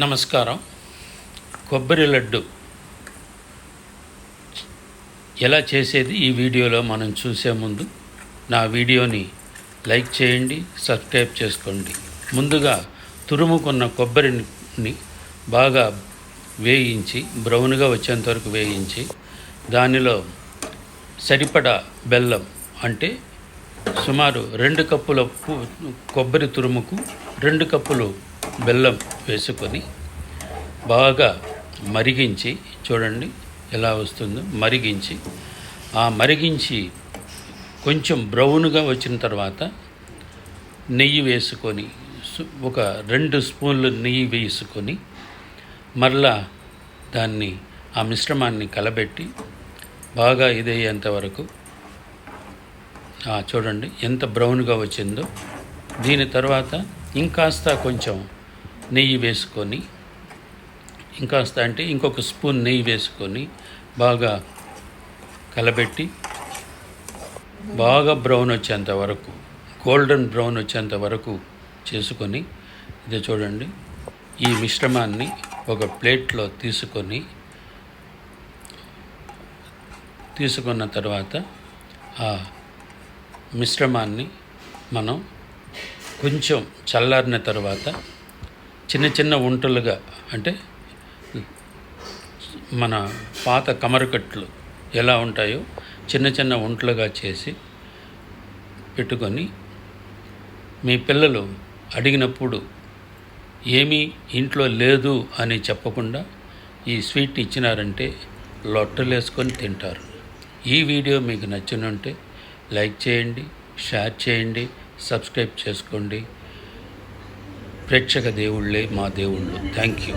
నమస్కారం. కొబ్బరి లడ్డు ఎలా చేసేది ఈ వీడియోలో మనం చూసే ముందు నా వీడియోని లైక్ చేయండి, సబ్స్క్రైబ్ చేసుకోండి. ముందుగా తురుముకున్న కొబ్బరిని బాగా వేయించి బ్రౌన్గా వచ్చేంత వరకు వేయించి దానిలో సరిపడా బెల్లం అంటే సుమారు 2 కప్పుల కొబ్బరి తురుముకు 2 కప్పులు బెల్లం వేసుకొని బాగా మరిగించి, చూడండి ఎలా వస్తుందో, మరిగించి కొంచెం బ్రౌన్గా వచ్చిన తర్వాత నెయ్యి వేసుకొని ఒక 2 స్పూన్లు నెయ్యి వేసుకొని మరలా దాన్ని ఆ మిశ్రమాన్ని కలబెట్టి బాగా ఇదయ్యేంత వరకు చూడండి ఎంత బ్రౌన్గా వచ్చిందో. దీని తర్వాత ఇంకాస్త కొంచెం నెయ్యి వేసుకొని, ఇంకాస్త అంటే ఇంకొక స్పూన్ నెయ్యి వేసుకొని బాగా కలబెట్టి బాగా బ్రౌన్ వచ్చేంత వరకు, గోల్డెన్ బ్రౌన్ వచ్చేంత వరకు చేసుకొని, ఇది చూడండి ఈ మిశ్రమాన్ని ఒక ప్లేట్లో తీసుకున్న తర్వాత ఆ మిశ్రమాన్ని మనం కొంచెం చల్లారిన తర్వాత చిన్న చిన్న ఉంటలుగా, అంటే మన పాత కమరకట్లు ఎలా ఉంటాయో చిన్న చిన్న ఉంటలుగా చేసి పెట్టుకొని, మీ పిల్లలు అడిగినప్పుడు ఏమీ ఇంట్లో లేదు అని చెప్పకుండా ఈ స్వీట్ ఇచ్చినారంటే లొట్టలేసుకొని తింటారు. ఈ వీడియో మీకు నచ్చినుంటే లైక్ చేయండి, షేర్ చేయండి, సబ్స్క్రైబ్ చేసుకోండి. ప్రేక్షక దేవుళ్ళే మా దేవుళ్ళు. Thank you.